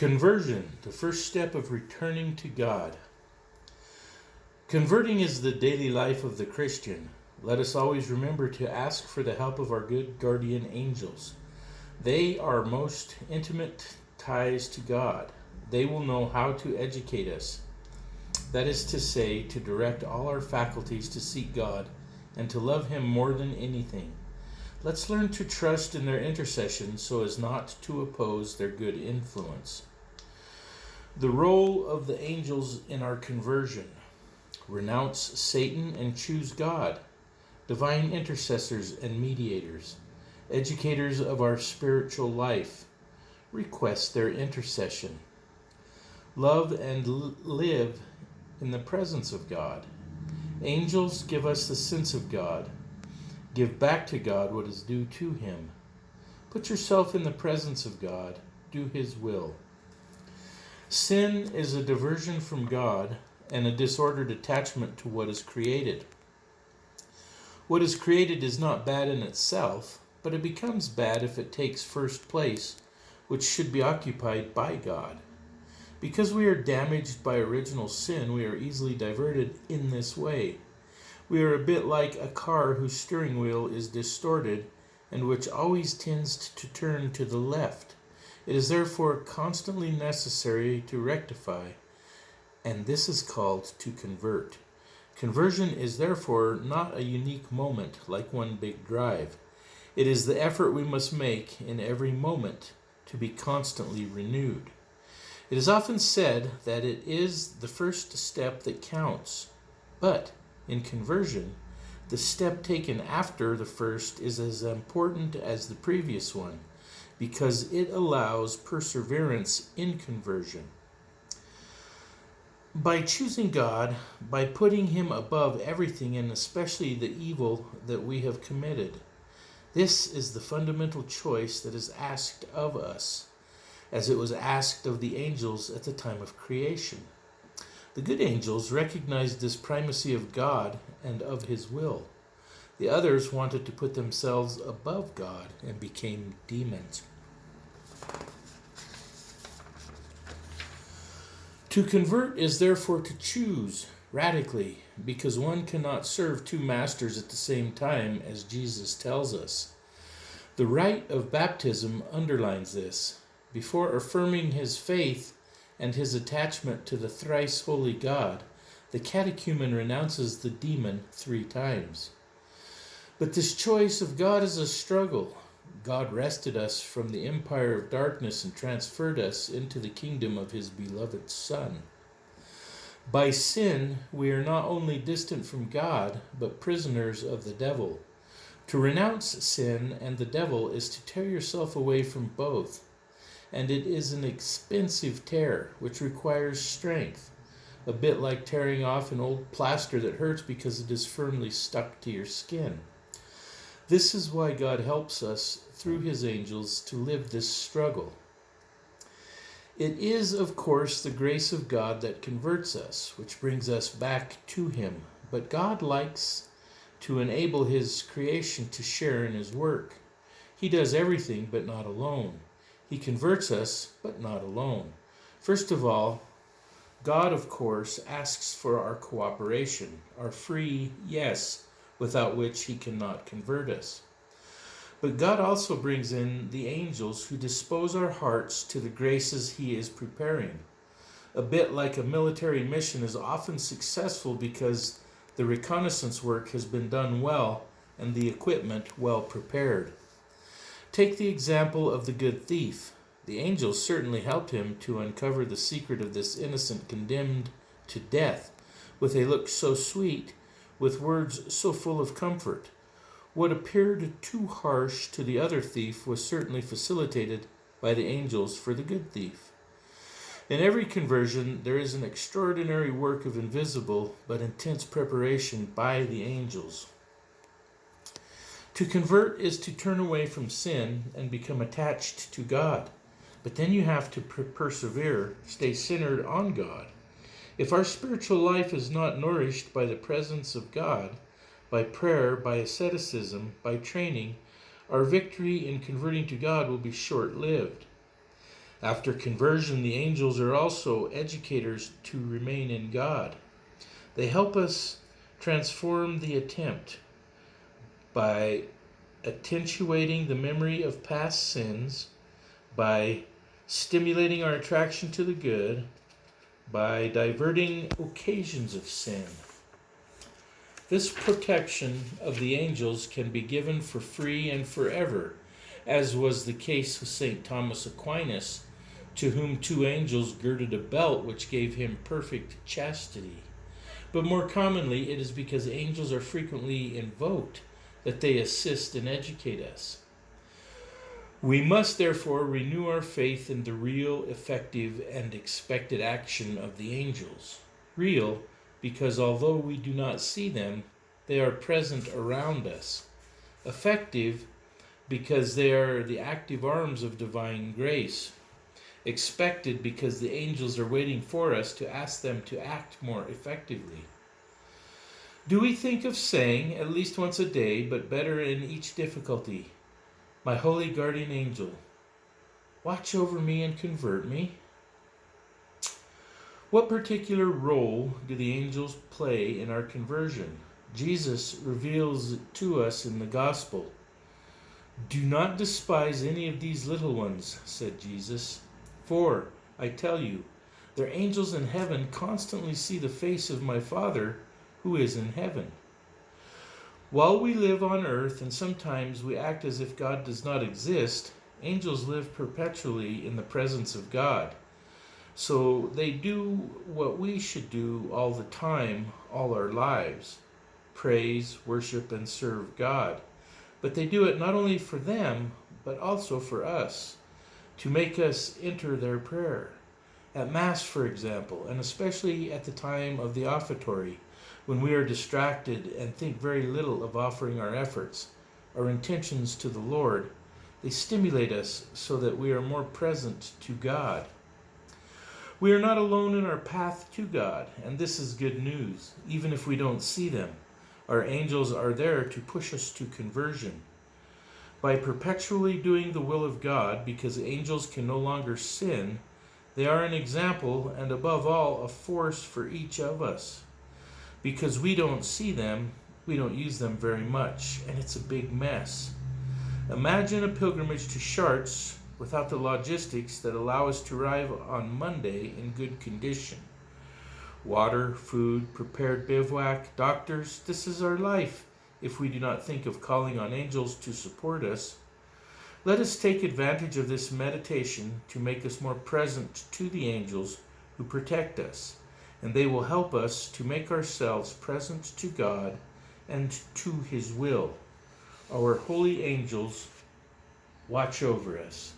Conversion, the first step of returning to God. Converting is the daily life of the Christian. Let us always remember to ask for the help of our good guardian angels. They are most intimate ties to God. They will know how to educate us. That is to say, to direct all our faculties to seek God and to love Him more than anything. Let's learn to trust in their intercession so as not to oppose their good influence. The role of the angels in our conversion: renounce Satan and choose God, divine intercessors and mediators, educators of our spiritual life, request their intercession, love and live in the presence of God. Angels give us the sense of God. Give back to God what is due to Him. Put yourself in the presence of God. Do His will. Sin is a diversion from God and a disordered attachment to what is created. What is created is not bad in itself, but it becomes bad if it takes first place, which should be occupied by God. Because we are damaged by original sin, we are easily diverted in this way. We are a bit like a car whose steering wheel is distorted and which always tends to turn to the left. It is therefore constantly necessary to rectify, and this is called to convert. Conversion is therefore not a unique moment like one big drive. It is the effort we must make in every moment to be constantly renewed. It is often said that it is the first step that counts, but in conversion, the step taken after the first is as important as the previous one, because it allows perseverance in conversion. By choosing God, by putting Him above everything and especially the evil that we have committed, this is the fundamental choice that is asked of us, as it was asked of the angels at the time of creation. The good angels recognized this primacy of God and of His will. The others wanted to put themselves above God and became demons. To convert is therefore to choose radically, because one cannot serve two masters at the same time, as Jesus tells us. The rite of baptism underlines this. Before affirming his faith and his attachment to the thrice holy God, the catechumen renounces the demon 3 times. But this choice of God is a struggle. God wrested us from the empire of darkness and transferred us into the kingdom of His beloved Son. By sin, we are not only distant from God, but prisoners of the devil. To renounce sin and the devil is to tear yourself away from both. And it is an expensive tear, which requires strength, a bit like tearing off an old plaster that hurts because it is firmly stuck to your skin. This is why God helps us through His angels to live this struggle. It is, of course, the grace of God that converts us, which brings us back to Him, but God likes to enable His creation to share in His work. He does everything, but not alone. He converts us, but not alone. First of all, God, of course, asks for our cooperation, our free yes, without which He cannot convert us. But God also brings in the angels who dispose our hearts to the graces He is preparing. A bit like a military mission is often successful because the reconnaissance work has been done well and the equipment well prepared. Take the example of the good thief. The angels certainly helped him to uncover the secret of this innocent condemned to death, with a look so sweet, with words so full of comfort. What appeared too harsh to the other thief was certainly facilitated by the angels for the good thief. In every conversion, there is an extraordinary work of invisible but intense preparation by the angels. To convert is to turn away from sin and become attached to God. But then you have to persevere, stay centered on God. If our spiritual life is not nourished by the presence of God, by prayer, by asceticism, by training, our victory in converting to God will be short-lived. After conversion, the angels are also educators to remain in God. They help us transform the attempt by attenuating the memory of past sins, by stimulating our attraction to the good, by diverting occasions of sin. This protection of the angels can be given for free and forever, as was the case with St. Thomas Aquinas, to whom 2 angels girded a belt which gave him perfect chastity. But more commonly, it is because angels are frequently invoked that they assist and educate us. We must therefore renew our faith in the real, effective, and expected action of the angels. Real, because although we do not see them, they are present around us. Effective, because they are the active arms of divine grace. Expected, because the angels are waiting for us to ask them to act more effectively. Do we think of saying, at least once a day, but better in each difficulty, "My holy guardian angel, watch over me and convert me"? What particular role do the angels play in our conversion? Jesus reveals it to us in the gospel. "Do not despise any of these little ones," said Jesus, "for, I tell you, their angels in heaven constantly see the face of my Father who is in heaven." While we live on earth and sometimes we act as if God does not exist, angels live perpetually in the presence of God. So they do what we should do all the time, all our lives: praise, worship, and serve God. But they do it not only for them, but also for us, to make us enter their prayer. At Mass, for example, and especially at the time of the offertory, when we are distracted and think very little of offering our efforts, our intentions to the Lord, they stimulate us so that we are more present to God. We are not alone in our path to God, and this is good news, even if we don't see them. Our angels are there to push us to conversion. By perpetually doing the will of God, because angels can no longer sin, they are an example and above all a force for each of us. Because we don't see them, we don't use them very much, and it's a big mess. Imagine a pilgrimage to Chartres without the logistics that allow us to arrive on Monday in good condition. Water, food, prepared bivouac, doctors, this is our life if we do not think of calling on angels to support us. Let us take advantage of this meditation to make us more present to the angels who protect us, and they will help us to make ourselves present to God and to His will. Our holy angels watch over us.